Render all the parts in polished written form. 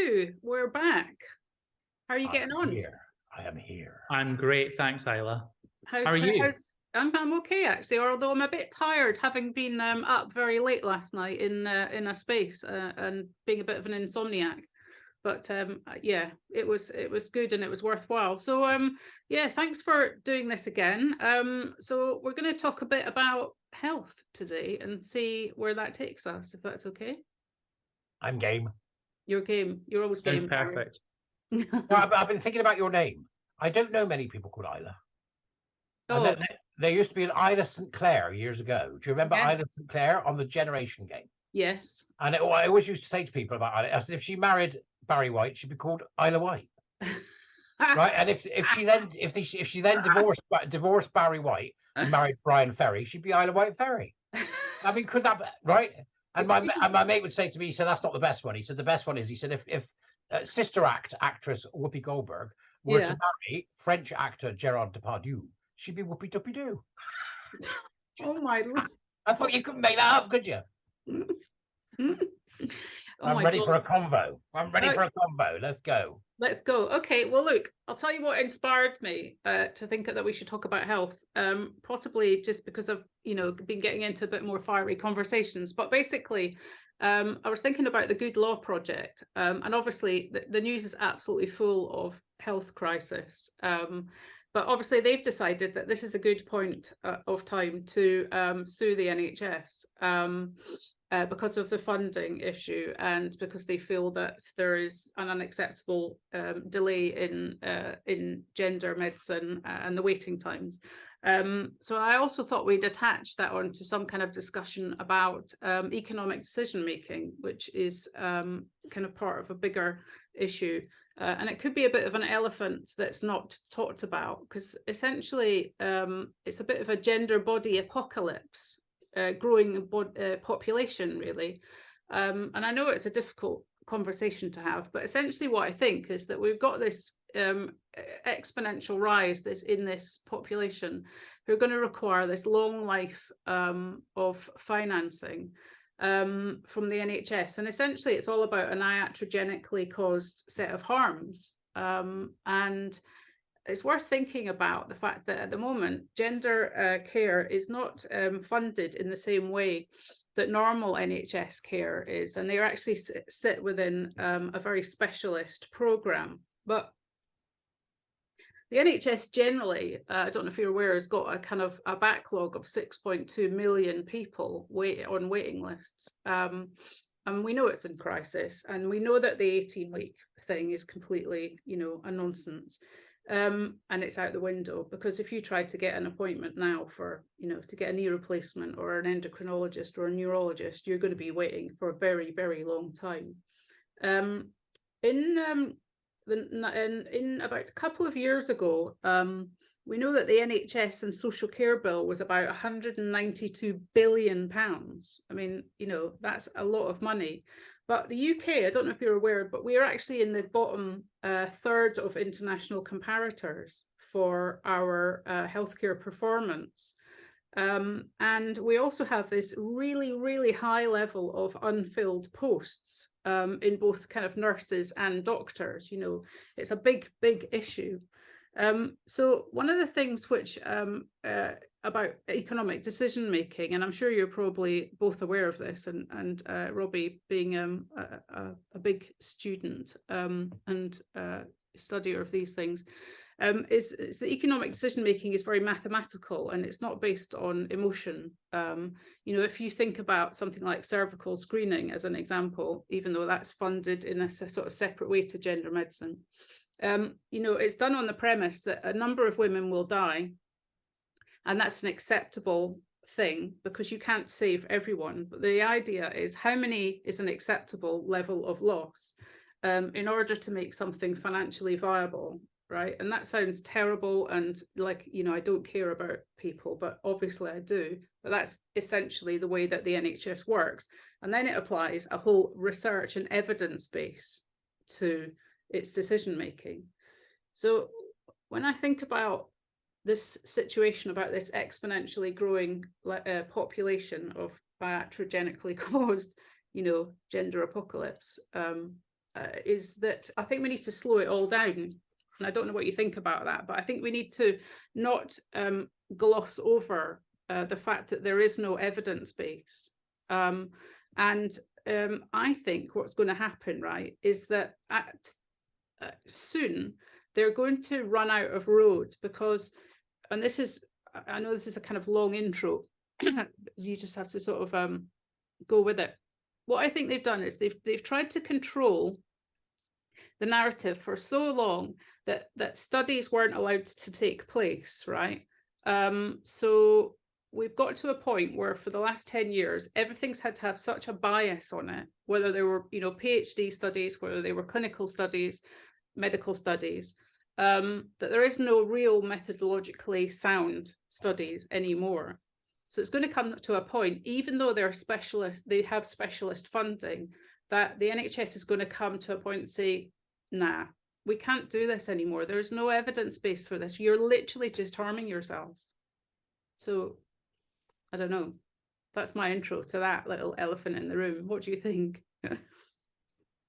you? We're back. How are you getting on? I am here. I'm great, thanks, Isla. How are you? I'm okay actually, although I'm a bit tired, having been up very late last night in a space and being a bit of an insomniac. But yeah, it was good and it was worthwhile. So yeah, thanks for doing this again. So we're going to talk a bit about health today and see where that takes us, if that's okay. I'm game. You're game. You're always game. Sounds perfect. No, I've been thinking about your name. I don't know many people called Isla. Oh. There used to be an Isla St. Clair years ago. Do you remember Isla St. Clair on the Generation game? Yes. And I always used to say to people about Isla, I said, if she married Barry White, she'd be called Isla White. Right? And if she then divorced Barry White and married Brian Ferry, she'd be Isla White Ferry. I mean, could that be right? And my mate would say to me, he said, that's not the best one. He said, the best one is, he said, if sister actress Whoopi Goldberg were to marry French actor Gerard Depardieu, she'd be Whoopi Duppy Doo. Oh my Lord. I thought you couldn't make that up, could you? I'm ready for a convo. Let's go. Let's go. Okay, well, look, I'll tell you what inspired me to think that we should talk about health, possibly just because I've, been getting into a bit more fiery conversations. But basically, I was thinking about the Good Law Project, and obviously the news is absolutely full of health crisis. But obviously they've decided that this is a good point of time to sue the NHS because of the funding issue and because they feel that there is an unacceptable delay in gender medicine and the waiting times. So I also thought we'd attach that onto some kind of discussion about economic decision making, which is kind of part of a bigger issue. And it could be a bit of an elephant that's not talked about, because essentially it's a bit of a gender body apocalypse, growing population, really. And I know it's a difficult conversation to have, but essentially what I think is that we've got this exponential rise in this population who are going to require this long life of financing from the NHS, and essentially it's all about an iatrogenically caused set of harms, and it's worth thinking about the fact that at the moment gender care is not funded in the same way that normal NHS care is, and they actually sit within a very specialist programme. But the NHS generally, I don't know if you're aware, has got a kind of a backlog of 6.2 million people on waiting lists. And we know it's in crisis, and we know that the 18-week thing is completely, a nonsense. And it's out the window, because if you try to get an appointment now for, to get a knee replacement or an endocrinologist or a neurologist, you're going to be waiting for a very, very long time. In about a couple of years ago, we know that the NHS and social care bill was about £192 billion. I mean, that's a lot of money. But the UK, I don't know if you're aware, but we are actually in the bottom third of international comparators for our healthcare performance. And we also have this really, really high level of unfilled posts in both kind of nurses and doctors. It's a big, big issue. So one of the things which about economic decision making, and I'm sure you're probably both aware of this, and Robbie being a big student and studier of these things, is the economic decision making is very mathematical, and it's not based on emotion. If you think about something like cervical screening as an example, even though that's funded in a sort of separate way to gender medicine, it's done on the premise that a number of women will die, and that's an acceptable thing because you can't save everyone. But the idea is how many is an acceptable level of loss in order to make something financially viable, right? And that sounds terrible, and like, I don't care about people, but obviously I do. But that's essentially the way that the NHS works. And then it applies a whole research and evidence base to its decision making. So when I think about this situation, about this exponentially growing population of iatrogenically caused, gender apocalypse, is that I think we need to slow it all down. And I don't know what you think about that, but I think we need to not gloss over the fact that there is no evidence base. I think what's going to happen, right, is that soon they're going to run out of road because, and this is, I know this is a kind of long intro, you just have to sort of go with it. What I think they've done is they've tried to control the narrative for so long that studies weren't allowed to take place, right? So we've got to a point where for the last 10 years, everything's had to have such a bias on it, whether they were, PhD studies, whether they were clinical studies, medical studies, that there is no real methodologically sound studies anymore. So it's going to come to a point, even though they're specialists, they have specialist funding, that the NHS is going to come to a point and say, nah, we can't do this anymore. There's no evidence base for this. You're literally just harming yourselves. So I don't know. That's my intro to that little elephant in the room. What do you think?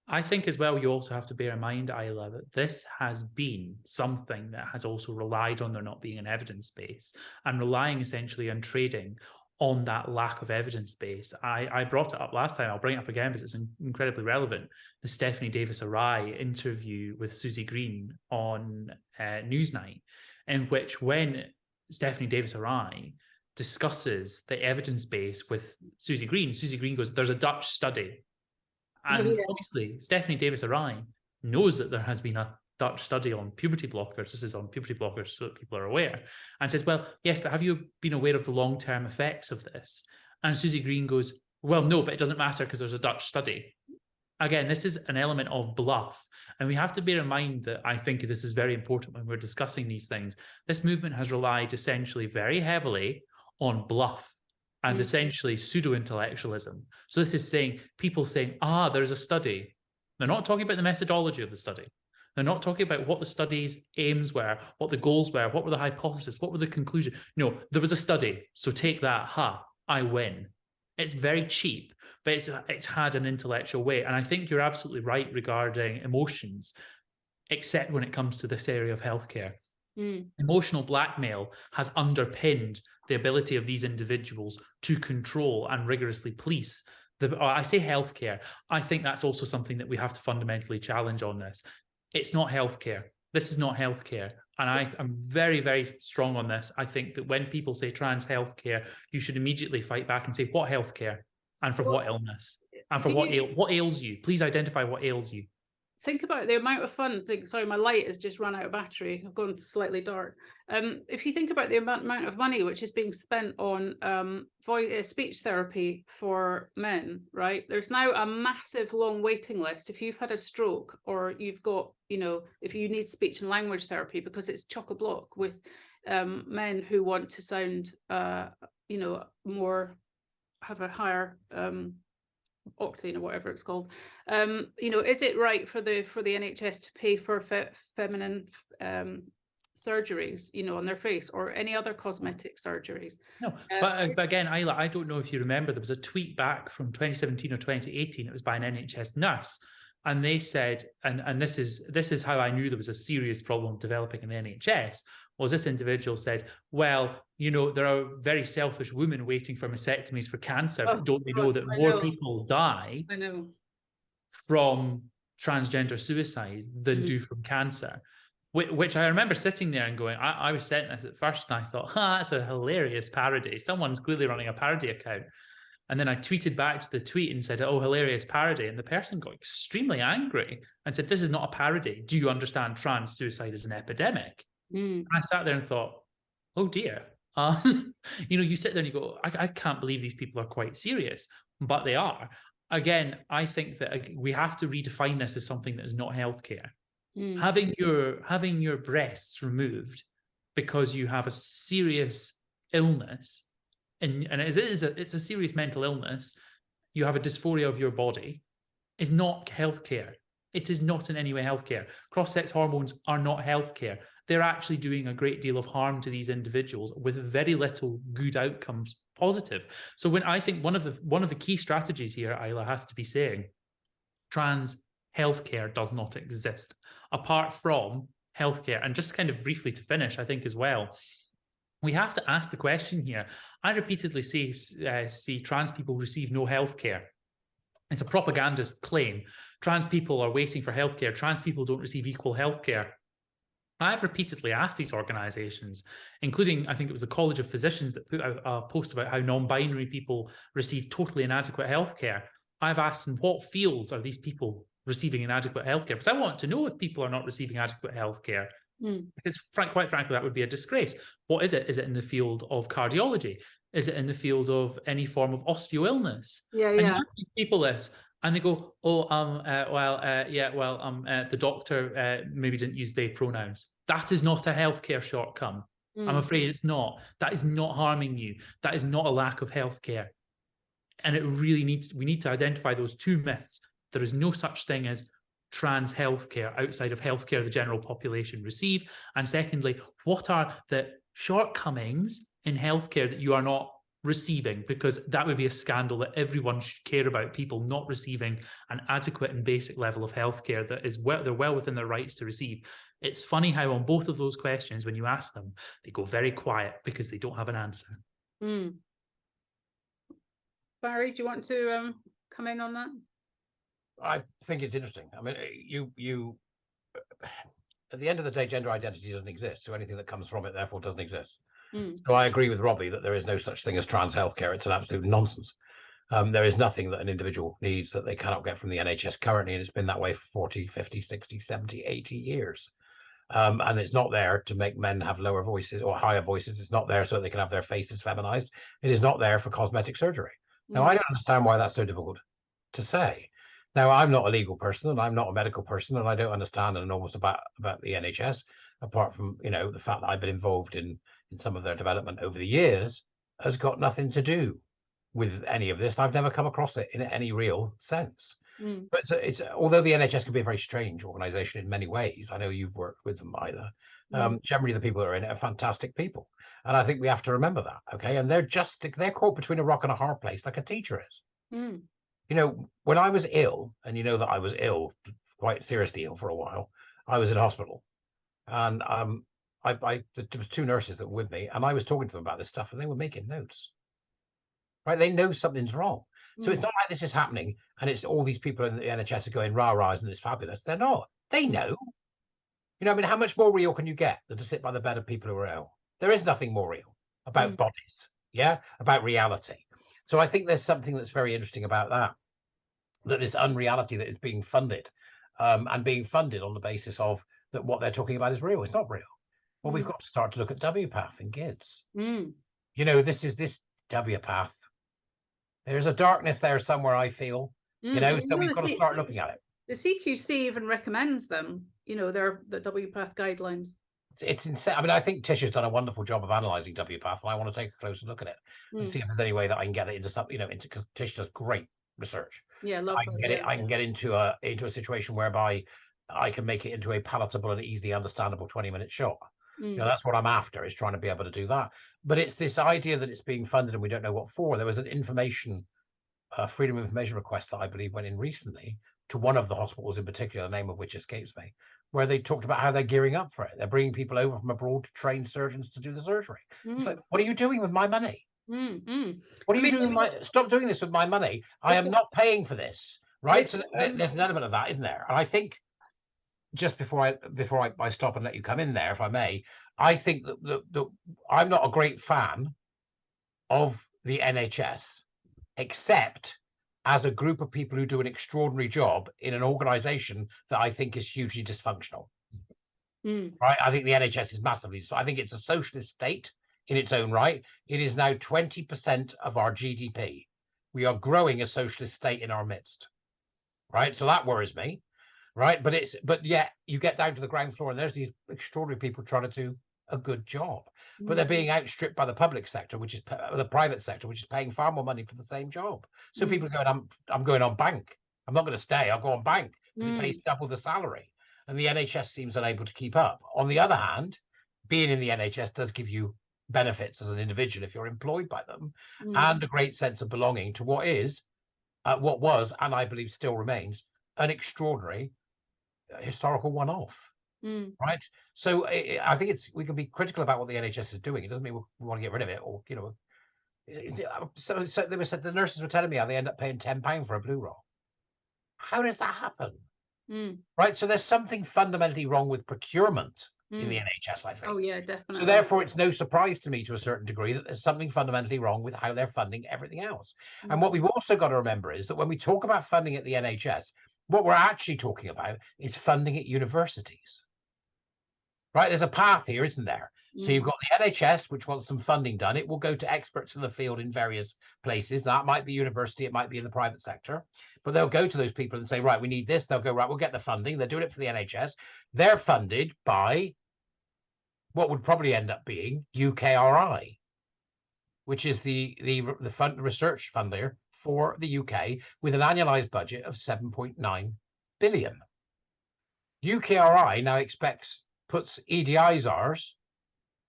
I think as well, you also have to bear in mind, Isla, that this has been something that has also relied on there not being an evidence base and relying essentially on trading on that lack of evidence base. I brought it up last time. I'll bring it up again because it's incredibly relevant. The Stephanie Davis-Arai interview with Susie Green on Newsnight, in which when Stephanie Davis-Arai discusses the evidence base with Susie Green goes, there's a Dutch study. And obviously, Stephanie Davis-Arai knows that there has been a Dutch study on puberty blockers. This is on puberty blockers so that people are aware. And says, well, yes, but have you been aware of the long-term effects of this? And Susie Green goes, well, no, but it doesn't matter because there's a Dutch study. Again, this is an element of bluff. And we have to bear in mind that I think this is very important when we're discussing these things. This movement has relied essentially very heavily on bluff and essentially pseudo-intellectualism. So this is saying, people saying, there's a study. They're not talking about the methodology of the study. They're not talking about what the study's aims were, what the goals were, what were the hypotheses, what were the conclusions. No, there was a study, so take that, I win. It's very cheap, but it's had an intellectual weight. And I think you're absolutely right regarding emotions, except when it comes to this area of healthcare. Emotional blackmail has underpinned the ability of these individuals to control and rigorously police I say healthcare. I think that's also something that we have to fundamentally challenge on this. It's not healthcare. This is not healthcare. And I'm very, very strong on this. I think that when people say trans healthcare, you should immediately fight back and say, what healthcare? And for what illness? And for what ails you? Please identify what ails you. Think about the amount of funding. Sorry, my light has just run out of battery. I've gone slightly dark. If you think about the amount of money which is being spent on speech therapy for men, right? There's now a massive long waiting list. If you've had a stroke or you've got, if you need speech and language therapy, because it's chock-a-block with men who want to sound, more, have a higher octane or whatever it's called. Is it right for the NHS to pay for feminine surgeries, on their face or any other cosmetic surgeries? No, but again, Isla, I don't know if you remember, there was a tweet back from 2017 or 2018. It was by an NHS nurse, and they said, and this is how I knew there was a serious problem developing in the NHS. Was this individual said, well, there are very selfish women waiting for mastectomies for cancer, but don't they know that more people die from transgender suicide than do from cancer? Which I remember sitting there and going, I was sent this at first and I thought, that's a hilarious parody. Someone's clearly running a parody account. And then I tweeted back to the tweet and said, oh, hilarious parody. And the person got extremely angry and said, this is not a parody. Do you understand trans suicide is an epidemic? And I sat there and thought, oh dear. You sit there and you go, I can't believe these people are quite serious, but they are. Again, I think that we have to redefine this as something that is not healthcare. Having your breasts removed because you have a serious illness, and it's a serious mental illness, you have a dysphoria of your body, is not healthcare. It is not in any way healthcare. Cross-sex hormones are not healthcare. They're actually doing a great deal of harm to these individuals with very little good outcomes positive. So when I think one of the key strategies here, Isla, has to be saying trans healthcare does not exist. Apart from healthcare, and just kind of briefly to finish, I think as well, we have to ask the question here. I repeatedly see trans people receive no healthcare. It's a propagandist claim. Trans people are waiting for healthcare. Trans people don't receive equal healthcare. I've repeatedly asked these organizations, including, I think it was the College of Physicians that put out a post about how non-binary people receive totally inadequate healthcare. I've asked, in what fields are these people receiving inadequate healthcare? Because I want to know if people are not receiving adequate healthcare. Because quite frankly, that would be a disgrace. What is it? Is it in the field of cardiology? Is it in the field of any form of osteoillness? Yeah, and yeah. you ask these people this, and they go, "Oh, the doctor maybe didn't use they pronouns." That is not a healthcare shortcome. I'm afraid it's not. That is not harming you. That is not a lack of healthcare. And it really we need to identify those two myths. There is no such thing as trans healthcare outside of healthcare the general population receive. And secondly, what are the shortcomings in healthcare that you are not receiving? Because that would be a scandal that everyone should care about, people not receiving an adequate and basic level of healthcare that is they're well within their rights to receive. It's funny how on both of those questions, when you ask them, they go very quiet because they don't have an answer. Barry, do you want to come in on that? I think it's interesting. I mean, you at the end of the day, gender identity doesn't exist, so anything that comes from it therefore doesn't exist. So I agree with Robbie that there is no such thing as trans healthcare. It's an absolute nonsense. There is nothing that an individual needs that they cannot get from the NHS currently, and it's been that way for 40, 50, 60, 70, 80 years. And it's not there to make men have lower voices or higher voices. It's not there so that they can have their faces feminized. It is not there for cosmetic surgery. Now, I don't understand why that's so difficult to say. Now, I'm not a legal person and I'm not a medical person, and I don't understand an enormous about the NHS, apart from, the fact that I've been involved in some of their development over the years, has got nothing to do with any of this. I've never come across it in any real sense. But it's although the NHS can be a very strange organization in many ways, I know you've worked with them, Isla. Generally, the people that are in it are fantastic people, and I think we have to remember that. Okay, and they're caught between a rock and a hard place, like a teacher is. When I was ill, and you know that I was ill, quite seriously ill for a while, I was in hospital, and there was two nurses that were with me, and I was talking to them about this stuff, and they were making notes. Right, they know something's wrong. So it's not like this is happening and it's all these people in the NHS are going rah-rahs and it's fabulous. They're not. They know. How much more real can you get than to sit by the bed of people who are ill? There is nothing more real about bodies, about reality. So I think there's something that's very interesting about that this unreality that is being funded, and being funded on the basis of that what they're talking about is real. It's not real. Well, we've got to start to look at WPATH and GIDS. This WPATH. There's a darkness there somewhere, I feel, so we've got to start looking at it. The CQC even recommends them, they're the WPATH guidelines. It's insane. I think Tish has done a wonderful job of analysing WPATH, and I want to take a closer look at it and see if there's any way that I can get it into something, because Tish does great research. Yeah, lovely. I can get into a situation whereby I can make it into a palatable and easily understandable 20-minute shot. That's what I'm after, is trying to be able to do that. But it's this idea that it's being funded and we don't know what for. There was an freedom of information request that I believe went in recently to one of the hospitals in particular, the name of which escapes me, where they talked about how they're gearing up for it. They're bringing people over from abroad to train surgeons to do the surgery. It's like, what are you doing with my money? What are you doing? Stop doing this with my money. I am not paying for this, right? So there's an element of that, isn't there? And I think, just before I stop and let you come in there, if I may, I think that I'm not a great fan of the NHS, except as a group of people who do an extraordinary job in an organisation that I think is hugely dysfunctional. Right? I think the NHS is massively. I think it's a socialist state in its own right. It is now 20% of our GDP. We are growing a socialist state in our midst. Right? So that worries me. Right, but yet you get down to the ground floor and there's these extraordinary people trying to do a good job, but they're being outstripped by the public sector, which is the private sector, which is paying far more money for the same job. So people are going, I'm going on bank. I'm not going to stay. I'll go on bank because it pays double the salary, and the NHS seems unable to keep up. On the other hand, being in the NHS does give you benefits as an individual if you're employed by them, and a great sense of belonging to what was, and I believe still remains, an extraordinary historical one-off. Mm. Right. So I think we can be critical about what the NHS is doing. It doesn't mean we want to get rid of it, or So they were said the nurses were telling me how they end up paying £10 for a blue roll. How does that happen? Mm. Right. So there's something fundamentally wrong with procurement in the NHS, I think. Oh yeah, So definitely. therefore, it's no surprise to me, to a certain degree, that there's something fundamentally wrong with how they're funding everything else. And what we've also got to remember is that when we talk about funding at the NHS, what we're actually talking about is funding at universities. Right, there's a path here, isn't there? So you've got the NHS, which wants some funding done. It will go to experts in the field in various places. That might be university, it might be in the private sector, but they'll go to those people and say, right, we need this. They'll go, right, we'll get the funding. They're doing it for the NHS. They're funded by what would probably end up being UKRI, which is the research funder for the UK, with an annualized budget of 7.9 billion. UKRI now puts EDISRs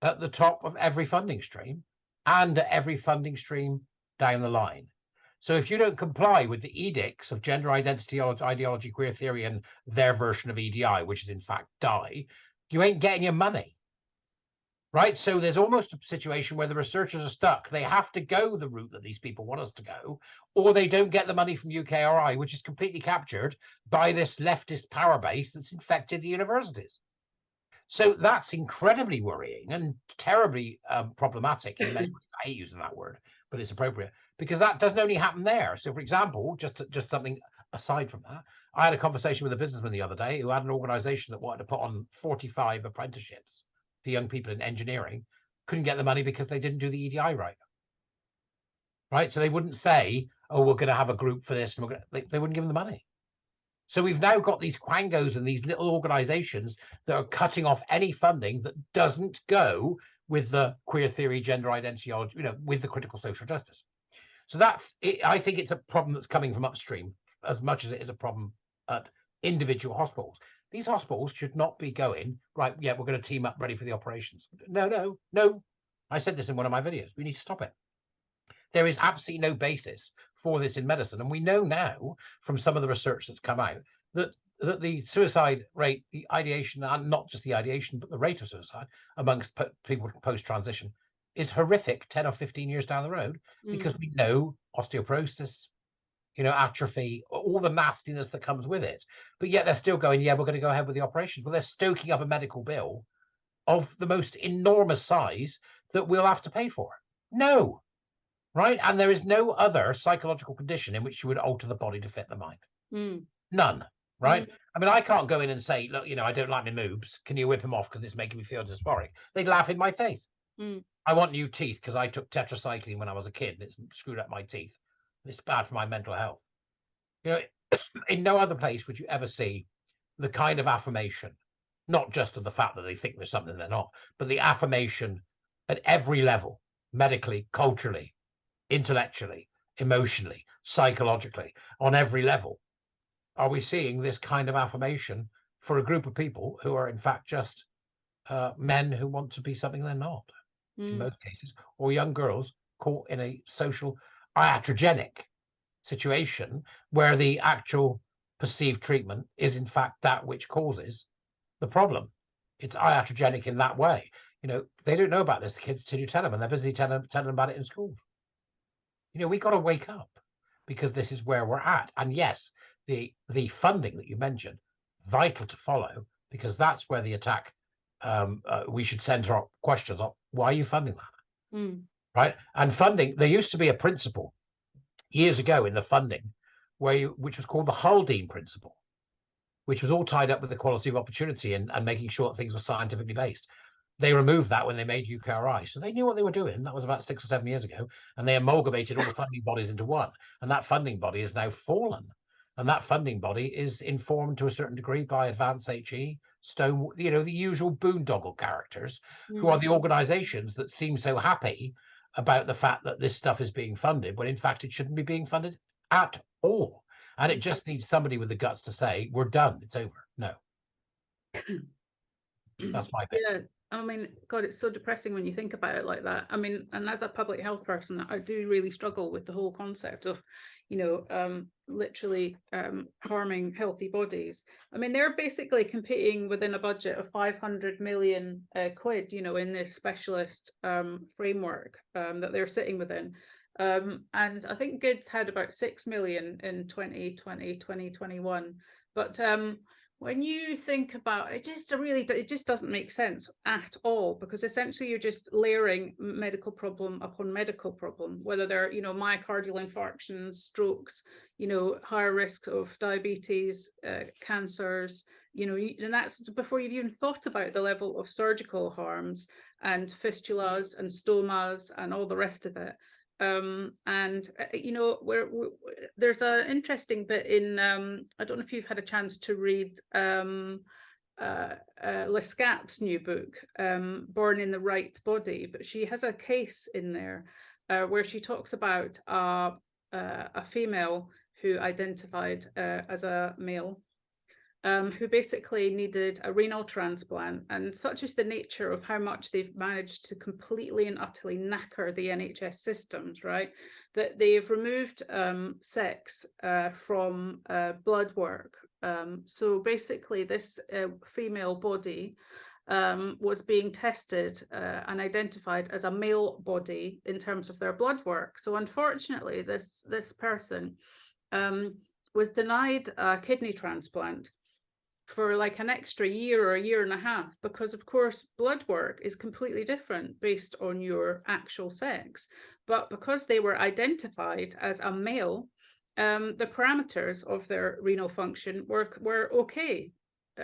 at the top of every funding stream and at every funding stream down the line. So if you don't comply with the edicts of gender identity, ideology, queer theory, and their version of EDI, which is in fact DI, you ain't getting your money. Right? So there's almost a situation where the researchers are stuck. They have to go the route that these people want us to go, or they don't get the money from UKRI, which is completely captured by this leftist power base that's infected the universities. So that's incredibly worrying and terribly problematic in many ways. I hate using that word, but it's appropriate because that doesn't only happen there. So, for example, just something aside from that, I had a conversation with a businessman the other day who had an organization that wanted to put on 45 apprenticeships for young people in engineering, couldn't get the money because they didn't do the EDI right. Right. So they wouldn't say, oh, we're going to have a group for this. And they wouldn't give them the money. So we've now got these quangos and these little organizations that are cutting off any funding that doesn't go with the queer theory, gender identity, with the critical social justice. So that's it. I think it's a problem that's coming from upstream as much as it is a problem at individual hospitals. These hospitals should not be going, right, yeah, we're going to team up ready for the operations. No. I said this in one of my videos. We need to stop it. There is absolutely no basis for this in medicine. And we know now from some of the research that's come out that the suicide rate, the ideation, and not just the ideation, but the rate of suicide amongst people post-transition is horrific 10 or 15 years down the road, because we know osteoporosis, atrophy, all the nastiness that comes with it. But yet they're still going, yeah, we're going to go ahead with the operation. Well, they're stoking up a medical bill of the most enormous size that we'll have to pay for. No. Right. And there is no other psychological condition in which you would alter the body to fit the mind. None. Right. I mean, I can't go in and say, look, I don't like my moobs. Can you whip them off because it's making me feel dysphoric? They'd laugh in my face. I want new teeth because I took tetracycline when I was a kid and it's screwed up my teeth. It's bad for my mental health. In no other place would you ever see the kind of affirmation, not just of the fact that they think there's something they're not, but the affirmation at every level, medically, culturally, intellectually, emotionally, psychologically, on every level. Are we seeing this kind of affirmation for a group of people who are in fact just men who want to be something they're not, in most cases, or young girls caught in a social iatrogenic situation where the actual perceived treatment is in fact that which causes the problem. It's iatrogenic in that way. They don't know about this, the kids, till you tell them, and they're busy telling them about it in schools. We got to wake up, because this is where we're at. And yes, the funding that you mentioned, vital to follow, because that's where the attack, we should center our questions on. Why are you funding that? Right. And funding, there used to be a principle years ago in the funding which was called the Haldane principle, which was all tied up with equality of opportunity and making sure that things were scientifically based. They removed that when they made UKRI. So they knew what they were doing. That was about 6 or 7 years ago. And they amalgamated all the funding bodies into one. And that funding body is now fallen. And that funding body is informed to a certain degree by Advance HE, Stone, the usual boondoggle characters, who are the organizations that seem so happy about the fact that this stuff is being funded, when in fact it shouldn't be being funded at all. And it just needs somebody with the guts to say, we're done, it's over. No. That's my bit. Yeah. I mean, God, it's so depressing when you think about it like that. I mean, and as a public health person, I do really struggle with the whole concept of, literally harming healthy bodies. I mean, they're basically competing within a budget of 500 million quid, in this specialist framework that they're sitting within. And I think Goods had about 6 million in 2020, 2021. But when you think about it, it just doesn't make sense at all, because essentially you're just layering medical problem upon medical problem, whether they're, myocardial infarctions, strokes, higher risk of diabetes, cancers, and that's before you've even thought about the level of surgical harms and fistulas and stomas and all the rest of it. There's an interesting bit in I don't know if you've had a chance to read Lescap's new book, Born in the Right Body, but she has a case in there where she talks about a female who identified as a male, who basically needed a renal transplant, and such is the nature of how much they've managed to completely and utterly knacker the NHS systems, right? That they've removed sex from blood work. So basically this female body was being tested and identified as a male body in terms of their blood work. So unfortunately, this person was denied a kidney transplant for like an extra year or a year and a half, because of course blood work is completely different based on your actual sex. But because they were identified as a male, the parameters of their renal function were okay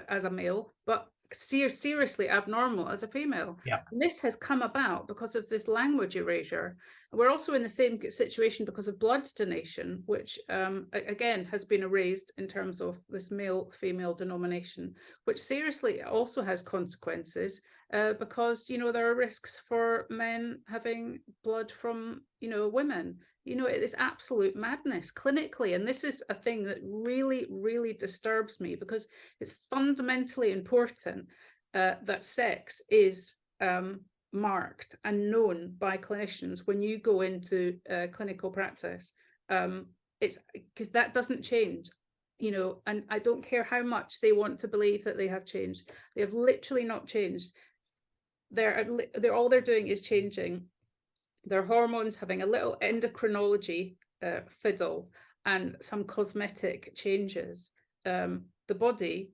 as a male, but seriously abnormal as a female. Yeah. And this has come about because of this language erasure. We're also in the same situation because of blood donation, which again has been erased in terms of this male-female denomination, which seriously also has consequences because there are risks for men having blood from women. It is absolute madness clinically, and this is a thing that really, really disturbs me, because it's fundamentally important that sex is marked and known by clinicians when you go into clinical practice. It's because that doesn't change, and I don't care how much they want to believe that they have changed. They have literally not changed. They're all they're doing is changing their hormones, having a little endocrinology fiddle, and some cosmetic changes. The body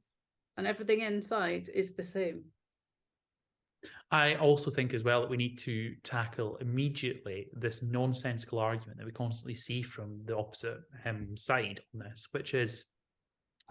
and everything inside is the same. I also think as well that we need to tackle immediately this nonsensical argument that we constantly see from the opposite side on this, which is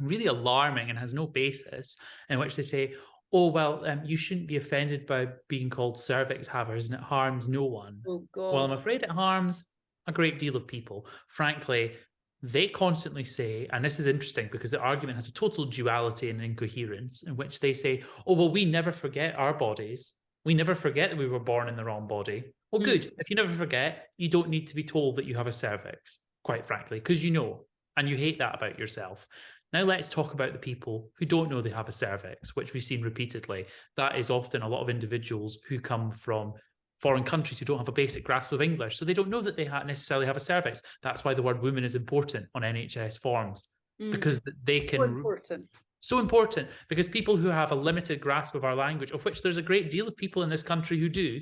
really alarming and has no basis, in which they say, oh, well, you shouldn't be offended by being called cervix havers and it harms no one. Oh, God. Well, I'm afraid it harms a great deal of people. Frankly, they constantly say, and this is interesting because the argument has a total duality and incoherence, in which they say, oh, well, we never forget our bodies. We never forget that we were born in the wrong body. Well, good. If you never forget, you don't need to be told that you have a cervix, quite frankly, because you know, and you hate that about yourself. Now let's talk about the people who don't know they have a cervix, which we've seen repeatedly. That is often a lot of individuals who come from foreign countries who don't have a basic grasp of English, so they don't know that they necessarily have a cervix. That's why the word woman is important on NHS forms, because they can... So important, because people who have a limited grasp of our language, of which there's a great deal of people in this country who do,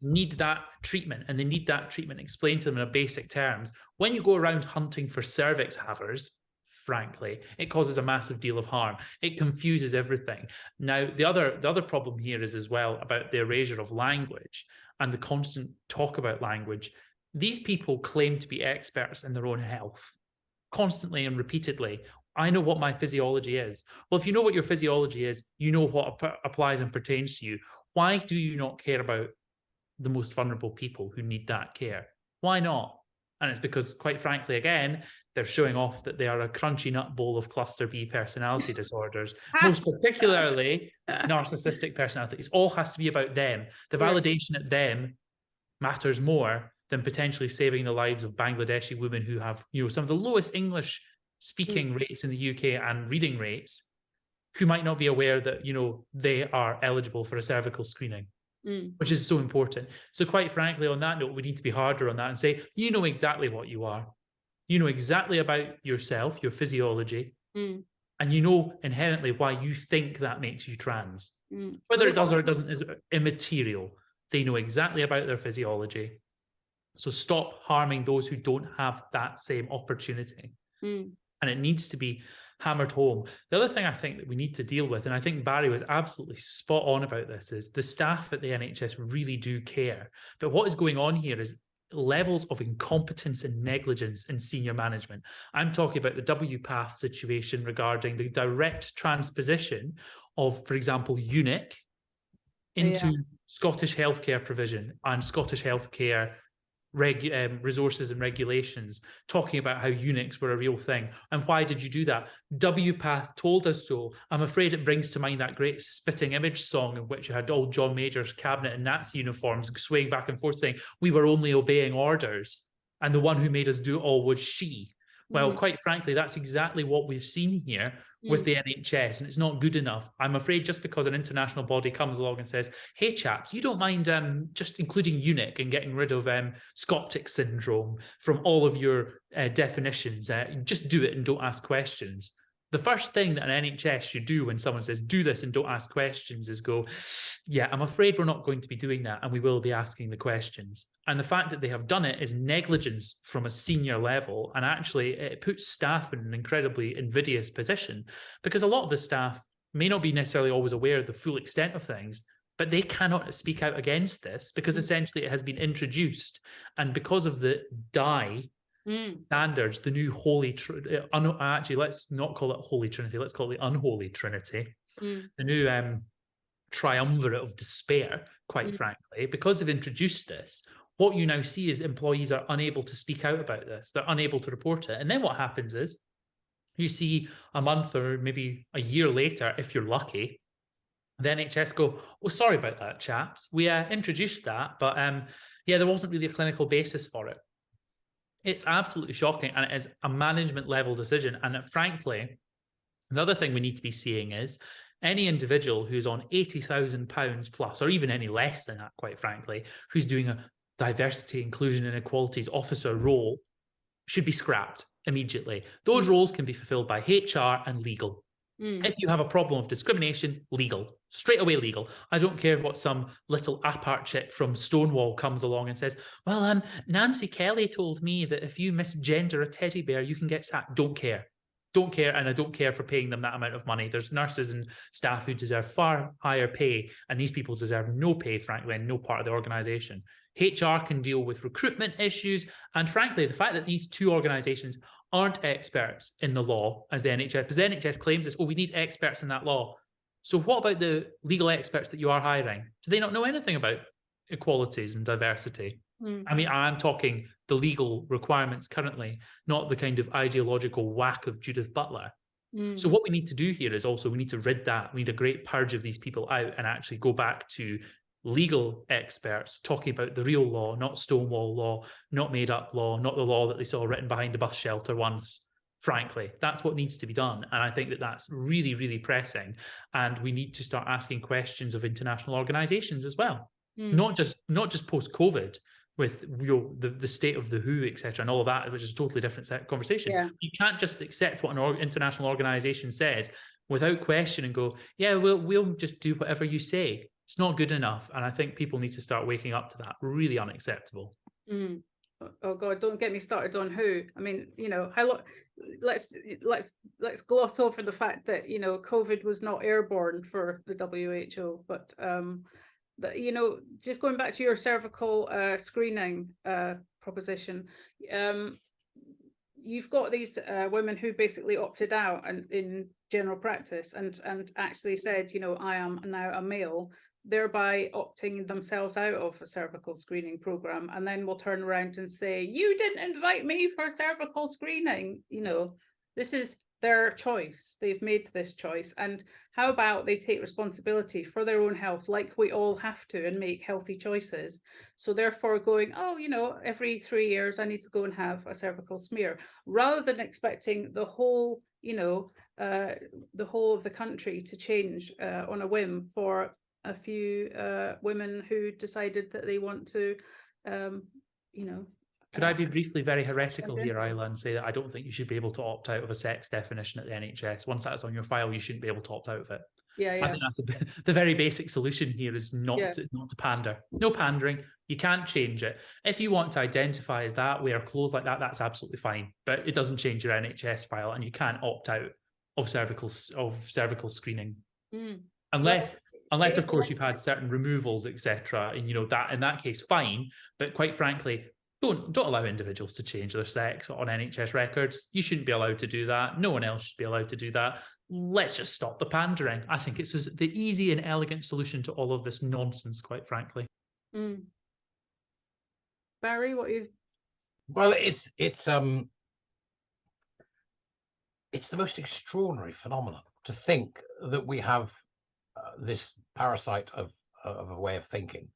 need that treatment, and they need that treatment explained to them in basic terms. When you go around hunting for cervix havers, frankly, it causes a massive deal of harm. It confuses everything. Now, the other problem here is as well about the erasure of language and the constant talk about language. These people claim to be experts in their own health, constantly and repeatedly. I know what my physiology is. Well, if you know what your physiology is, you know what applies and pertains to you. Why do you not care about the most vulnerable people who need that care? Why not? And it's because, quite frankly, again, they're showing off that they are a crunchy nut bowl of cluster B personality disorders, most particularly narcissistic personalities. It all has to be about them. The validation at them matters more than potentially saving the lives of Bangladeshi women who have, some of the lowest English speaking rates in the UK and reading rates, who might not be aware that, you know, they are eligible for a cervical screening, which is so important. So quite frankly, on that note, we need to be harder on that and say, you know exactly what you are. You know exactly about yourself, your physiology, and you know inherently why you think that makes you trans. Whether it does or it doesn't is immaterial. They know exactly about their physiology. So stop harming those who don't have that same opportunity. And it needs to be hammered home. The other thing I think that we need to deal with, and I think Barry was absolutely spot on about this, is the staff at the NHS really do care. But what is going on here is levels of incompetence and negligence in senior management. I'm talking about the WPATH situation regarding the direct transposition of, for example, eunuch into Scottish healthcare provision and Scottish healthcare resources and regulations, talking about how eunuchs were a real thing. And why did you do that? WPATH told us so. I'm afraid it brings to mind that great Spitting Image song in which you had old John Major's cabinet in Nazi uniforms swaying back and forth saying, we were only obeying orders. And the one who made us do it all was she. Well, quite frankly, that's exactly what we've seen here with the NHS, and it's not good enough. I'm afraid just because an international body comes along and says, hey, chaps, you don't mind just including eunuch and getting rid of Scoptic syndrome from all of your definitions, just do it and don't ask questions. The first thing that an NHS should do when someone says, do this and don't ask questions, is go, yeah, I'm afraid we're not going to be doing that, and we will be asking the questions. And the fact that they have done it is negligence from a senior level, and actually it puts staff in an incredibly invidious position, because a lot of the staff may not be necessarily always aware of the full extent of things, but they cannot speak out against this because essentially it has been introduced. And because of the standards, the new actually, let's not call it Holy Trinity, let's call it the unholy Trinity, the new triumvirate of despair, quite frankly, because they've introduced this, what you now see is employees are unable to speak out about this. They're unable to report it. And then what happens is you see a month or maybe a year later, if you're lucky, the NHS go, oh, sorry about that, chaps. We introduced that, but yeah, there wasn't really a clinical basis for it. It's absolutely shocking, and it is a management level decision. And frankly, the other thing we need to be seeing is any individual who's on £80,000 plus, or even any less than that, quite frankly, who's doing a diversity, inclusion, and equalities officer role should be scrapped immediately. Those roles can be fulfilled by HR and legal. If you have a problem of discrimination, legal, straight away legal. I don't care what some little apart chick from Stonewall comes along and says, well, Nancy Kelly told me that if you misgender a teddy bear, you can get sacked. Don't care. Don't care, and I don't care for paying them that amount of money. There's nurses and staff who deserve far higher pay, and these people deserve no pay, frankly, and no part of the organisation. HR can deal with recruitment issues, and frankly, the fact that these two organisations aren't experts in the law as the NHS, because the NHS claims this, oh, we need experts in that law. So what about the legal experts that you are hiring? Do they not know anything about equalities and diversity? I mean, I'm talking the legal requirements currently, not the kind of ideological whack of Judith Butler. So what we need to do here is also we need to rid that. We need a great purge of these people out and actually go back to legal experts talking about the real law, not Stonewall law, not made up law, not the law that they saw written behind a bus shelter once. Frankly, that's what needs to be done. And I think that that's really, really pressing. And we need to start asking questions of international organizations as well. Not just post-COVID, with the state of the WHO, etc., and all of that, which is a totally different conversation. You can't just accept what an international organization says without question and go, yeah, we'll just do whatever you say. It's not good enough, and I think people need to start waking up to that. Really unacceptable. Oh God, don't get me started on WHO. I mean, you know, let's gloss over the fact that, you know, COVID was not airborne for the WHO, but you know, just going back to your cervical screening proposition, you've got these women who basically opted out and in general practice and actually said, you know, I am now a male, thereby opting themselves out of a cervical screening program, and then will turn around and say, you didn't invite me for cervical screening. You know, this is their choice. They've made this choice. And how about they take responsibility for their own health, like we all have to, and make healthy choices? So therefore going, oh, you know, every 3 years I need to go and have a cervical smear, rather than expecting the whole, you know, the whole of the country to change on a whim for a few women who decided that they want to, you know. Could I be briefly very heretical here, Isla, and say that I don't think you should be able to opt out of a sex definition at the NHS. Once that's on your file, you shouldn't be able to opt out of it. Yeah, yeah. I think that's the very basic solution here is not to pander. No pandering. You can't change it. If you want to identify as that, wear clothes like that, that's absolutely fine. But it doesn't change your NHS file, and you can't opt out of cervical screening. Unless of course you've had certain removals, etc. And you know that in that case, fine. But quite frankly, don't allow individuals to change their sex on NHS records. You shouldn't be allowed to do that. No one else should be allowed to do that. Let's just stop the pandering. I think it's the easy and elegant solution to all of this nonsense, quite frankly. Barry, what you? Well, it's the most extraordinary phenomenon to think that we have this parasite of a way of thinking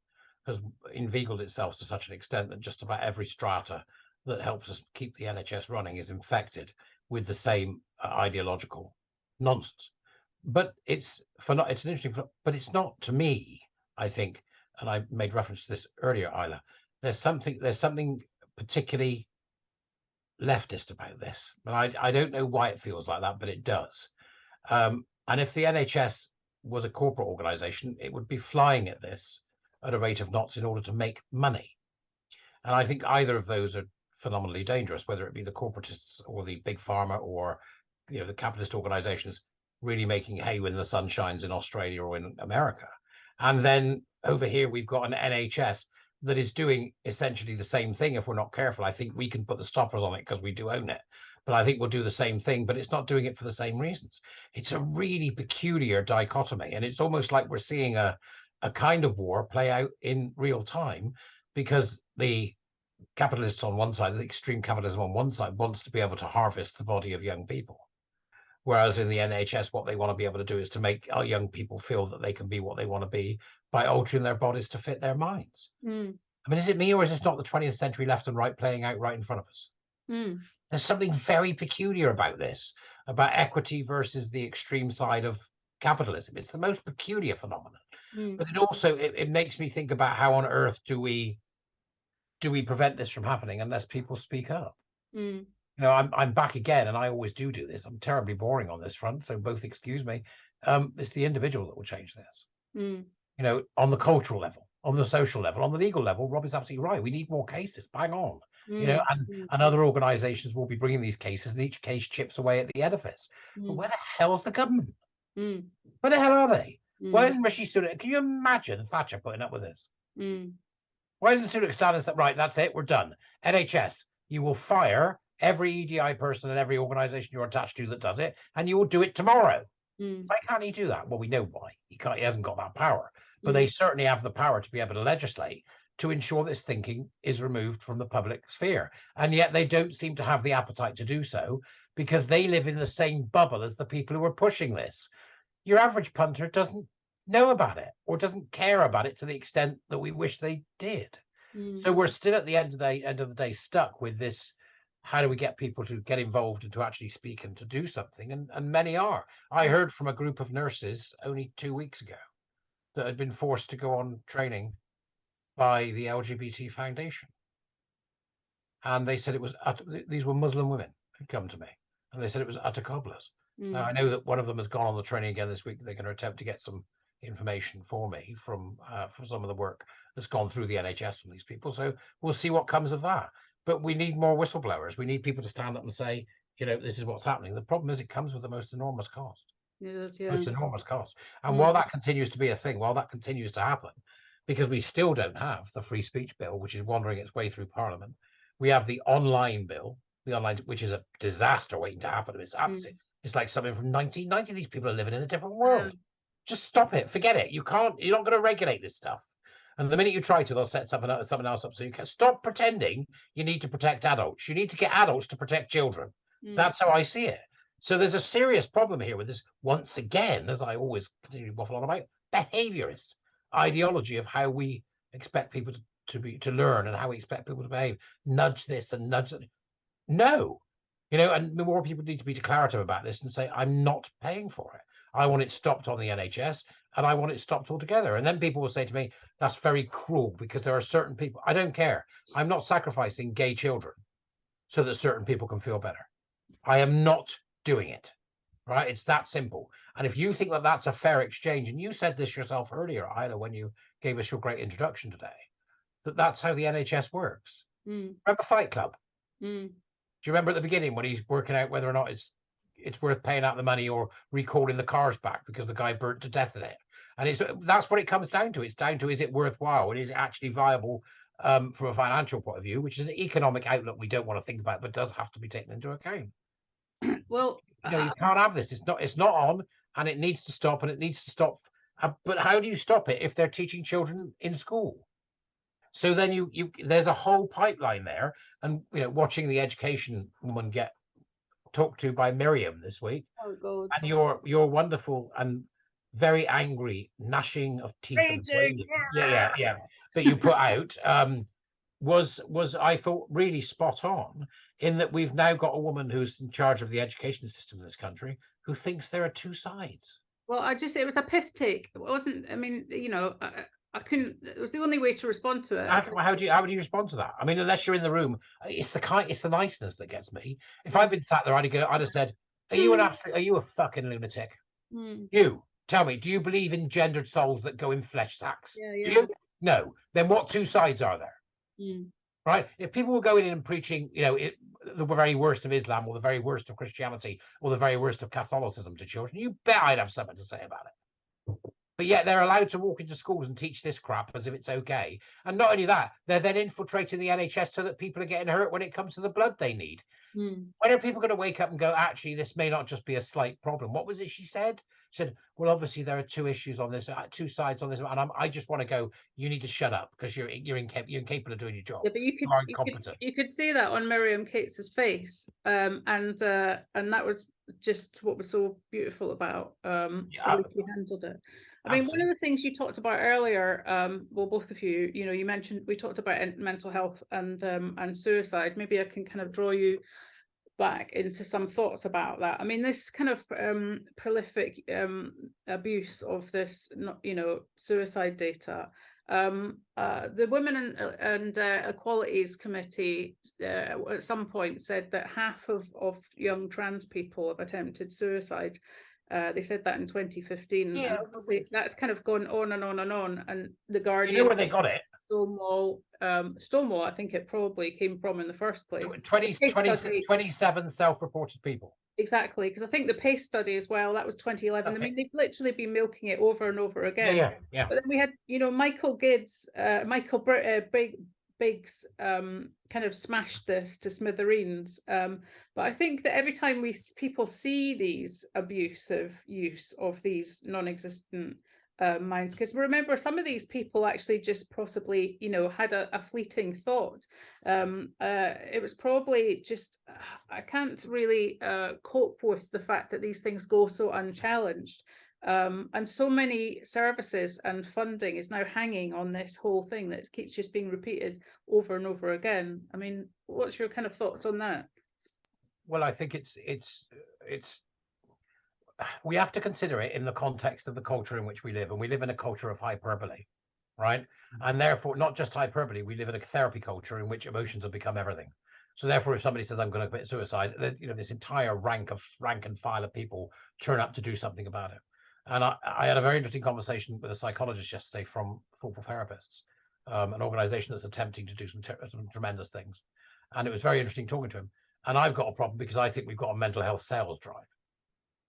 has inveigled itself to such an extent that just about every strata that helps us keep the NHS running is infected with the same ideological nonsense. But it's an interesting, but it's not, to me, I think, and I made reference to this earlier, Isla, there's something particularly leftist about this. And I don't know why it feels like that, but it does. And if the NHS was a corporate organization, it would be flying at this at a rate of knots in order to make money. And I think either of those are phenomenally dangerous, whether it be the corporatists or the big pharma or, you know, the capitalist organizations really making hay when the sun shines in Australia or in America. And then over here, we've got an NHS that is doing essentially the same thing. If we're not careful, I think we can put the stoppers on it because we do own it. But I think we'll do the same thing, but it's not doing it for the same reasons. It's a really peculiar dichotomy. And it's almost like we're seeing a kind of war play out in real time, because the capitalists on one side, the extreme capitalism on one side, wants to be able to harvest the body of young people. Whereas in the NHS, what they want to be able to do is to make our young people feel that they can be what they want to be by altering their bodies to fit their minds. I mean, is it me, or is this not the 20th century left and right playing out right in front of us? There's something very peculiar about this, about equity versus the extreme side of capitalism. It's the most peculiar phenomenon. But it also it makes me think about how on earth do we prevent this from happening unless people speak up? You know, I'm back again, and I always do this. I'm terribly boring on this front, so both excuse me. It's the individual that will change this. You know, on the cultural level, on the social level, on the legal level. Rob is absolutely right. We need more cases. Bang on. You know, and other organisations will be bringing these cases, and each case chips away at the edifice. But where the hell's the government? Where the hell are they? Why isn't Rishi Sunak? Can you imagine Thatcher putting up with this? Why isn't Sunak standing and saying, right, that's it, we're done. NHS, you will fire every EDI person and every organisation you're attached to that does it, and you will do it tomorrow. Why can't he do that? Well, we know why. He hasn't got that power. But they certainly have the power to be able to legislate to ensure this thinking is removed from the public sphere. And yet they don't seem to have the appetite to do so, because they live in the same bubble as the people who are pushing this. Your average punter doesn't know about it or doesn't care about it to the extent that we wish they did. So we're still at the end of the day stuck with this. How do we get people to get involved and to actually speak and to do something? And many are. I heard from a group of nurses only 2 weeks ago that had been forced to go on training by the LGBT Foundation. And they said it was, these were Muslim women who'd come to me, and they said it was utter cobblers. Now, I know that one of them has gone on the training again this week. They're going to attempt to get some information for me from some of the work that's gone through the NHS from these people. So we'll see what comes of that. But we need more whistleblowers. We need people to stand up and say, you know, this is what's happening. The problem is it comes with the most enormous cost. Yes, yeah. Most enormous cost. And while that continues to be a thing, while that continues to happen, because we still don't have the free speech bill, which is wandering its way through Parliament, we have the online bill, which is a disaster waiting to happen. It's absolutely. It's like something from 1990. These people are living in a different world. Just stop it. Forget it. You're not going to regulate this stuff. And the minute you try to, they'll set something else up. So you can stop pretending you need to protect adults. You need to get adults to protect children. That's how I see it. So there's a serious problem here with this, once again, as I always continue to waffle on about, behaviorist ideology of how we expect people to learn and how we expect people to behave. Nudge this and nudge that. No, and more people need to be declarative about this and say, I'm not paying for it. I want it stopped on the NHS and I want it stopped altogether. And then people will say to me, that's very cruel because there are certain people. I don't care. I'm not sacrificing gay children so that certain people can feel better. I am not doing it. Right? It's that simple. And if you think that that's a fair exchange, and you said this yourself earlier, Isla, when you gave us your great introduction today, that's how the NHS works. Remember Fight Club? Do you remember at the beginning when he's working out whether or not it's worth paying out the money or recalling the cars back because the guy burnt to death in it? And that's what it comes down to. It's down to, is it worthwhile and is it actually viable from a financial point of view, which is an economic outlook we don't want to think about, but does have to be taken into account. Well, you can't have this. It's not on, and it needs to stop, and it needs to stop. But how do you stop it if they're teaching children in school? So then there's a whole pipeline there, and watching the education woman get talked to by Miriam this week, and your wonderful and very angry gnashing of teeth, and that you put out was I thought really spot on, in that we've now got a woman who's in charge of the education system in this country who thinks there are two sides. Well, it was a piss take. It wasn't, I mean, I couldn't, it was the only way to respond to it. How do you respond to that? I mean, unless you're in the room, it's the niceness that gets me. If I'd been sat there, I'd have said, are you a fucking lunatic? You tell me, do you believe in gendered souls that go in flesh sacks? Yeah. Do you? No. Then what two sides are there? Right? If people were going in and preaching, the very worst of Islam or the very worst of Christianity or the very worst of Catholicism to children, you bet I'd have something to say about it. But yet they're allowed to walk into schools and teach this crap as if it's okay. And not only that, they're then infiltrating the NHS so that people are getting hurt when it comes to the blood they need. When are people going to wake up and go, actually, this may not just be a slight problem? What was it she said? She said, well, obviously there are two issues on this, two sides on this, and I just want to go, you need to shut up because you're incapable of doing your job. Yeah, but you could see that on Miriam Cates's face, and that was just what was so beautiful about how she handled it. I mean, one of the things you talked about earlier, well, both of you, you mentioned, we talked about mental health and suicide. Maybe I can kind of draw you back into some thoughts about that. I mean, this kind of prolific abuse of this, suicide data. The Women and Equalities Committee at some point said that half of young trans people have attempted suicide. They said that in 2015. Yeah, that's kind of gone on and on and on. And the Guardian, you know where they got it? Stonewall, I think it probably came from in the first place. 27 self-reported people. Exactly, because I think the PACE study as well, that was 2011. I mean, they've literally been milking it over and over again. Yeah. But then we had, Michael Biggs kind of smashed this to smithereens. But I think that every time people see these abusive use of these non-existent minds, because remember, some of these people actually just possibly, had a fleeting thought. It was probably just, I can't really cope with the fact that these things go so unchallenged. And so many services and funding is now hanging on this whole thing that keeps just being repeated over and over again. I mean, what's your kind of thoughts on that? Well, I think it's we have to consider it in the context of the culture in which we live, and we live in a culture of hyperbole, right? And therefore, not just hyperbole, we live in a therapy culture in which emotions have become everything. So therefore, if somebody says, I'm going to commit suicide, this entire rank and file of people turn up to do something about it. And I had a very interesting conversation with a psychologist yesterday from Thoughtful Therapists, an organization that's attempting to do some tremendous things. And it was very interesting talking to him. And I've got a problem because I think we've got a mental health sales drive,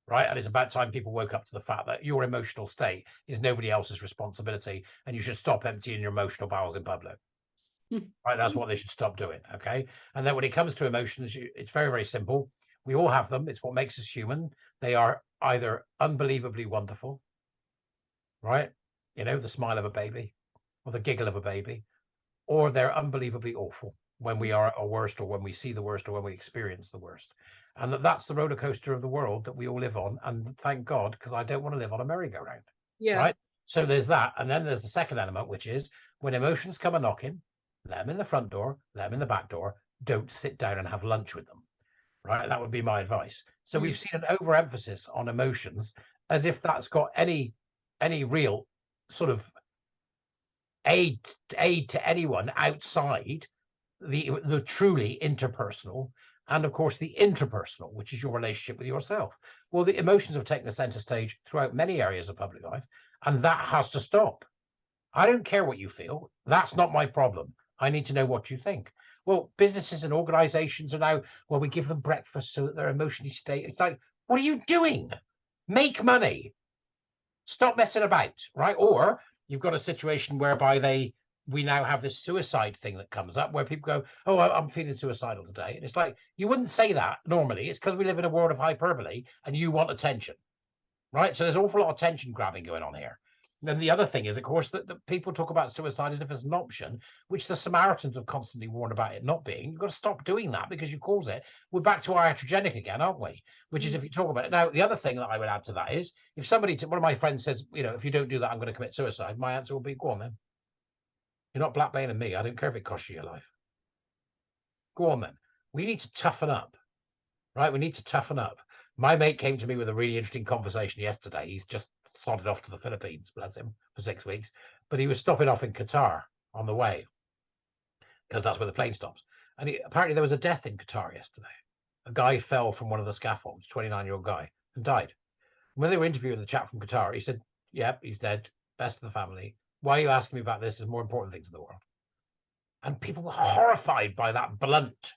right? And it's about time people woke up to the fact that your emotional state is nobody else's responsibility, and you should stop emptying your emotional bowels in public. Right? That's what they should stop doing, okay? And then when it comes to emotions, it's very, very simple. We all have them. It's what makes us human. They are either unbelievably wonderful, right? The smile of a baby or the giggle of a baby, or they're unbelievably awful, when we are at our worst, or when we see the worst, or when we experience the worst. And that's the roller coaster of the world that we all live on. And thank God, because I don't want to live on a merry-go-round. Yeah. Right. So there's that. And then there's the second element, which is when emotions come a knocking, let them in the front door, let them in the back door. Don't sit down and have lunch with them. Right. That would be my advice. So we've seen an overemphasis on emotions, as if that's got any real sort of aid to anyone outside the truly interpersonal, and of course the intrapersonal, which is your relationship with yourself. Well, the emotions have taken a center stage throughout many areas of public life, and that has to stop. I don't care what you feel. That's not my problem. I need to know what you think. Well, businesses and organizations are now, well, we give them breakfast so that they're emotionally stable. It's like, what are you doing? Make money. Stop messing about, right? Or you've got a situation whereby we now have this suicide thing that comes up where people go, oh, I'm feeling suicidal today. And it's like, you wouldn't say that normally. It's because we live in a world of hyperbole and you want attention, right? So there's an awful lot of attention grabbing going on here. And then the other thing is, of course, that people talk about suicide as if it's an option, which the Samaritans have constantly warned about it not being. You've got to stop doing that because you cause it. We're back to iatrogenic again, aren't we? Which is if you talk about it. Now, the other thing that I would add to that is, if somebody, one of my friends says, if you don't do that, I'm going to commit suicide, my answer will be, go on then. You're not blackmailing me. I don't care if it costs you your life. Go on then. We need to toughen up, right? We need to toughen up. My mate came to me with a really interesting conversation yesterday. He's just sodded off to the Philippines, bless him, for 6 weeks. But he was stopping off in Qatar on the way, because that's where the plane stops. And apparently there was a death in Qatar yesterday. A guy fell from one of the scaffolds, 29-year-old guy, and died. When they were interviewing the chap from Qatar, he said, yep, he's dead. Best of the family. Why are you asking me about this? There's more important things in the world. And people were horrified by that blunt,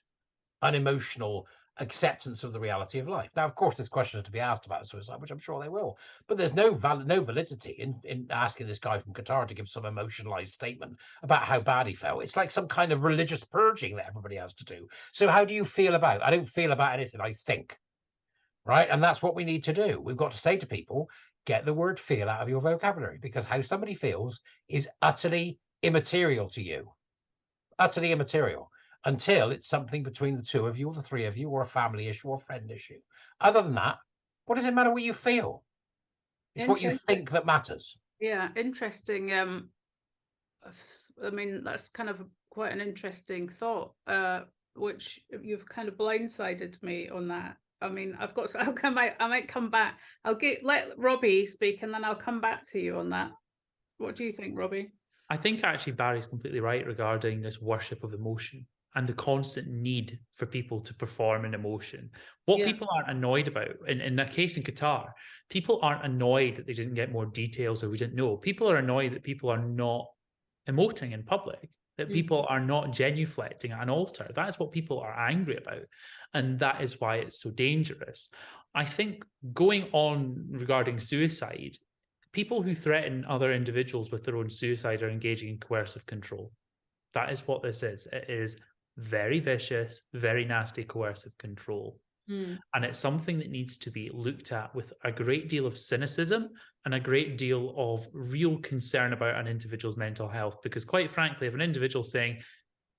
unemotional acceptance of the reality of life. Now, of course, there's questions to be asked about suicide, which I'm sure they will. But there's no validity in asking this guy from Qatar to give some emotionalized statement about how bad he felt. It's like some kind of religious purging that everybody has to do. So how do you feel about it? I don't feel about anything. I think. Right. And that's what we need to do. We've got to say to people, get the word feel out of your vocabulary, because how somebody feels is utterly immaterial to you. Utterly immaterial. Until it's something between the two of you, or the three of you, or a family issue, or a friend issue. Other than that, what does it matter what you feel? It's what you think that matters. Yeah, interesting. I mean, that's kind of quite an interesting thought, which you've kind of blindsided me on that. I mean, I might come back. Let Robbie speak, and then I'll come back to you on that. What do you think, Robbie? I think actually Barry's completely right regarding this worship of emotion and the constant need for people to perform an emotion. What people aren't annoyed about, in the case in Qatar, people aren't annoyed that they didn't get more details or we didn't know. People are annoyed that people are not emoting in public, that people are not genuflecting at an altar. That is what people are angry about. And that is why it's so dangerous. I think going on regarding suicide, people who threaten other individuals with their own suicide are engaging in coercive control. That is what this is. It is very vicious, very nasty coercive control. And it's something that needs to be looked at with a great deal of cynicism and a great deal of real concern about an individual's mental health. Because quite frankly, if an individual saying,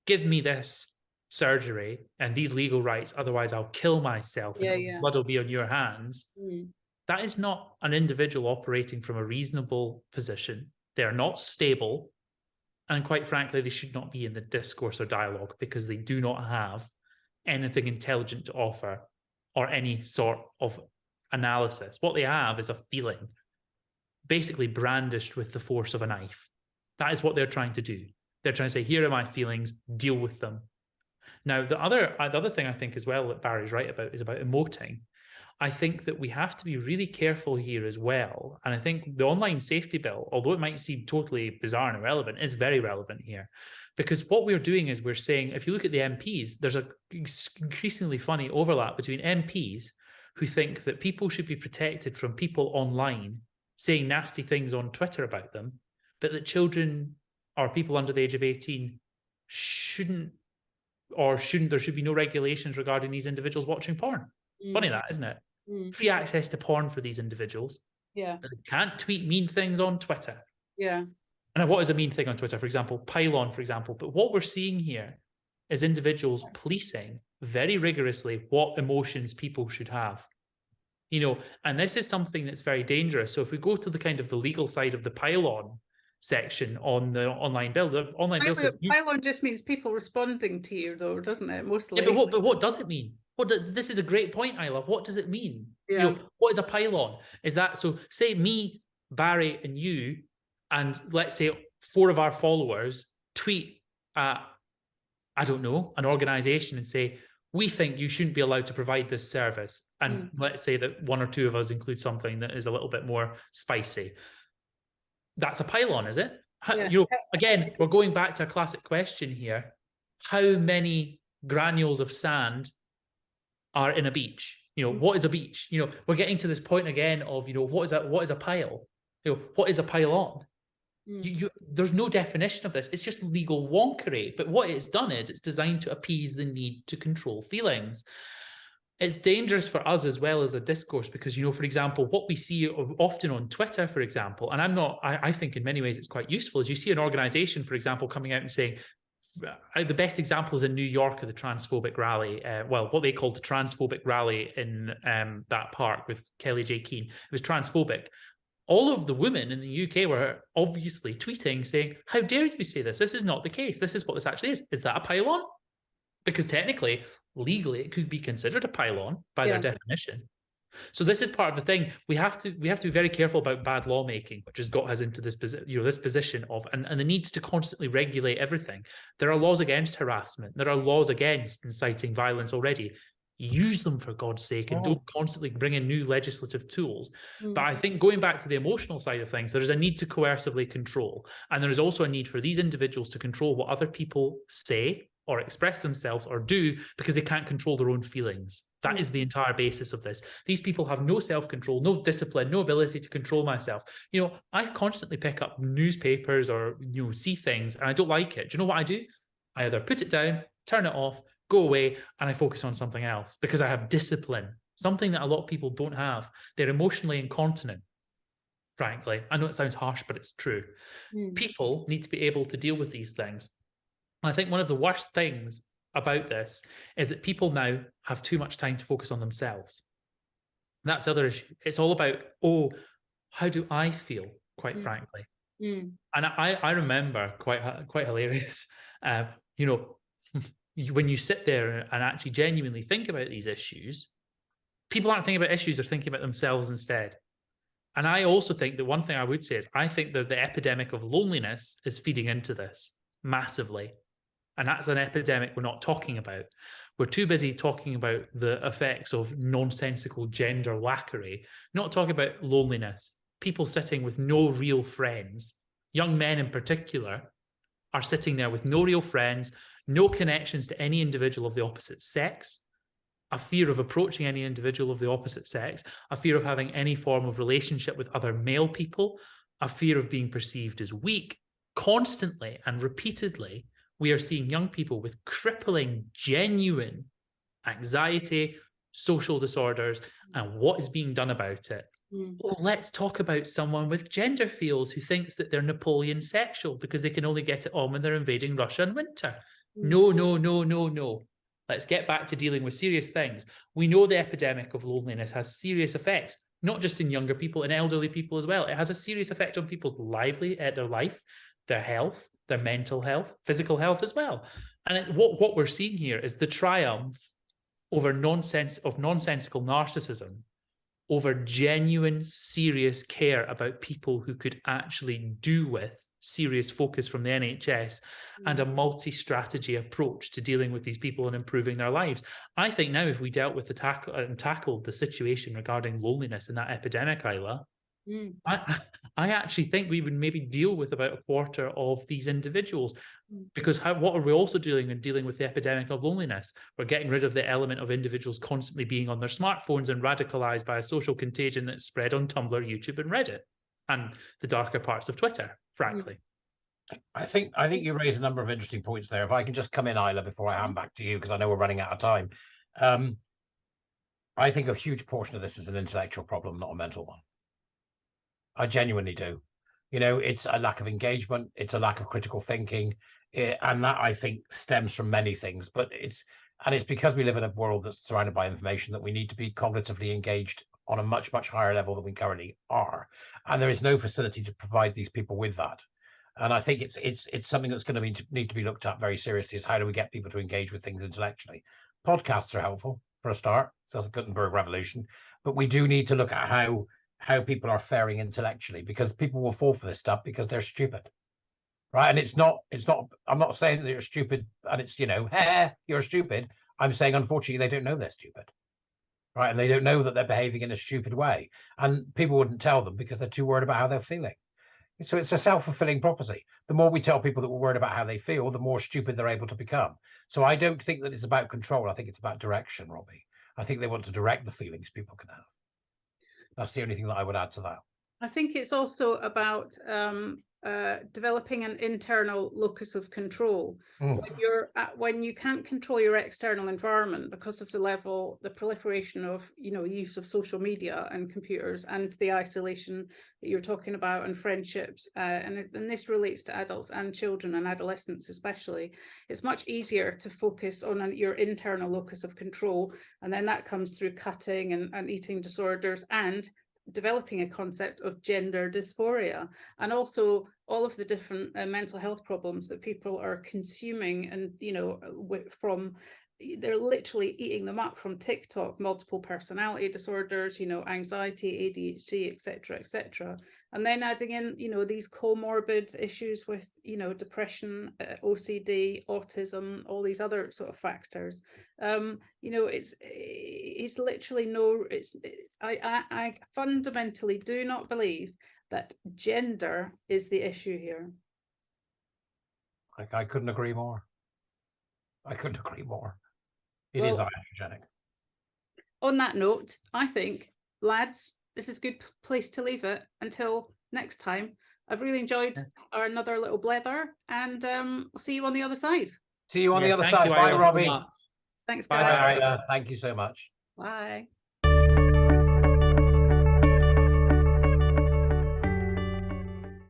give me this surgery and these legal rights, otherwise I'll kill myself and blood will be on your hands, that is not an individual operating from a reasonable position. They are not stable. And quite frankly, they should not be in the discourse or dialogue because they do not have anything intelligent to offer or any sort of analysis. What they have is a feeling, basically brandished with the force of a knife. That is what they're trying to do. They're trying to say, here are my feelings, deal with them. Now, the other thing I think as well that Barry's right about is about emoting. I think that we have to be really careful here as well. And I think the online safety bill, although it might seem totally bizarre and irrelevant, is very relevant here. Because what we're doing is we're saying, if you look at the MPs, there's an increasingly funny overlap between MPs who think that people should be protected from people online saying nasty things on Twitter about them, but that children or people under the age of 18 there should be no regulations regarding these individuals watching porn. Funny that, isn't it? Free access to porn for these individuals. But they can't tweet mean things on Twitter. And what is a mean thing on Twitter? For example, pylon, for example. But what we're seeing here is individuals policing very rigorously what emotions people should have. You know, and this is something that's very dangerous. So if we go to the kind of the legal side of the pylon section on the online bill, the online bill says pylon just means people responding to you, though, doesn't it? Mostly. Yeah, but what does it mean? This is a great point, Isla. What does it mean? Yeah. You know, what is a pylon? Is that so? Say me, Barry, and you, and let's say 4 of our followers tweet at, I don't know, an organization and say, we think you shouldn't be allowed to provide this service. And let's say that 1 or 2 of us include something that is a little bit more spicy. That's a pylon, is it? Yeah. You know, again, we're going back to a classic question here. How many granules of sand are in a beach? You know, what is a beach? You know, we're getting to this point again of, you know, what is a pile? You know, what is a pylon? There's no definition of this. It's just legal wonkery. But what it's done is it's designed to appease the need to control feelings. It's dangerous for us as well as a discourse because, you know, for example, what we see often on Twitter, for example, and I think in many ways it's quite useful, is you see an organization, for example, coming out and saying, the best examples in New York are the transphobic rally, what they called the transphobic rally in that park with Kelly J. Keane. It was transphobic. All of the women in the UK were obviously tweeting saying, how dare you say this? This is not the case. This is what this actually is. Is that a pylon? Because technically, legally, it could be considered a pylon by their definition. So this is part of the thing. We have to be very careful about bad lawmaking, which has got us into this position of and the need to constantly regulate everything. There are laws against harassment. There are laws against inciting violence already. Use them for God's sake and don't constantly bring in new legislative tools. But I think going back to the emotional side of things, there's a need to coercively control. And there is also a need for these individuals to control what other people say or express themselves or do because they can't control their own feelings. That is the entire basis of this. These people have no self-control, no discipline, no ability to control myself. You know, I constantly pick up newspapers or, you know, see things and I don't like it. Do you know what I do? I either put it down, turn it off, go away, and I focus on something else because I have discipline, something that a lot of people don't have. They're emotionally incontinent, frankly. I know it sounds harsh, but it's true. People need to be able to deal with these things. And I think one of the worst things about this is that people now have too much time to focus on themselves. And that's the other issue. It's all about, how do I feel, quite frankly? And I remember quite hilarious, you know, when you sit there and actually genuinely think about these issues, people aren't thinking about issues, they're thinking about themselves instead. And I also think that one thing I would say is I think that the epidemic of loneliness is feeding into this massively. And that's an epidemic we're not talking about. We're too busy talking about the effects of nonsensical gender lackery, not talking about loneliness. People sitting with no real friends, young men in particular, are sitting there with no real friends, no connections to any individual of the opposite sex, a fear of approaching any individual of the opposite sex, a fear of having any form of relationship with other male people, a fear of being perceived as weak. Constantly and repeatedly, we are seeing young people with crippling, genuine anxiety, social disorders, and what is being done about it. Well, let's talk about someone with gender feels who thinks that they're Napoleon sexual because they can only get it on when they're invading Russia in winter. No, no, no, no, no. Let's get back to dealing with serious things. We know the epidemic of loneliness has serious effects, not just in younger people, in elderly people as well. It has a serious effect on people's their life, their health, their mental health, physical health as well. And what we're seeing here is the triumph over nonsensical narcissism, over genuine, serious care about people who could actually do with serious focus from the NHS and a multi-strategy approach to dealing with these people and improving their lives. I think now if we dealt with tackled the situation regarding loneliness in that epidemic, Isla, I actually think we would maybe deal with about a quarter of these individuals, because what are we also doing in dealing with the epidemic of loneliness? We're getting rid of the element of individuals constantly being on their smartphones and radicalized by a social contagion that's spread on Tumblr, YouTube, and Reddit, and the darker parts of Twitter, frankly. I think you raise a number of interesting points there. If I can just come in, Isla, before I hand back to you, because I know we're running out of time. I think a huge portion of this is an intellectual problem, not a mental one. I genuinely do. You know, it's a lack of engagement. It's a lack of critical thinking. And that, I think, stems from many things, but it's because we live in a world that's surrounded by information that we need to be cognitively engaged on a much, much higher level than we currently are. And there is no facility to provide these people with that. And I think it's something that's going to need to be looked at very seriously, is how do we get people to engage with things intellectually? Podcasts are helpful for a start. So that's a Gutenberg revolution. But we do need to look at how people are faring intellectually, because people will fall for this stuff because they're stupid. Right. And it's not, I'm not saying that you're stupid and it's, hey, you're stupid. I'm saying, unfortunately, they don't know they're stupid. Right. And they don't know that they're behaving in a stupid way. And people wouldn't tell them because they're too worried about how they're feeling. So it's a self-fulfilling prophecy. The more we tell people that we're worried about how they feel, the more stupid they're able to become. So I don't think that it's about control. I think it's about direction, Robbie. I think they want to direct the feelings people can have. That's the only thing that I would add to that. I think it's also about developing an internal locus of control. When you can't control your external environment because of the proliferation of use of social media and computers and the isolation that you're talking about, and friendships, and this relates to adults and children and adolescents especially. It's much easier to focus on your internal locus of control, and then that comes through cutting and eating disorders and developing a concept of gender dysphoria, and also all of the different mental health problems that people are consuming, and they're literally eating them up from TikTok: multiple personality disorders, anxiety, ADHD, etc., and then adding in these comorbid issues with depression, OCD, autism, all these other sort of factors. It's literally I fundamentally do not believe that gender is the issue here. I couldn't agree more. It is iatrogenic. On that note, I think, lads, this is a good place to leave it until next time. I've really enjoyed another little blether, and we'll see you on the other side. See you on the other side. Bye, Robbie. Thanks, Bye, guys. Bye, Isla. Thank you so much. Bye.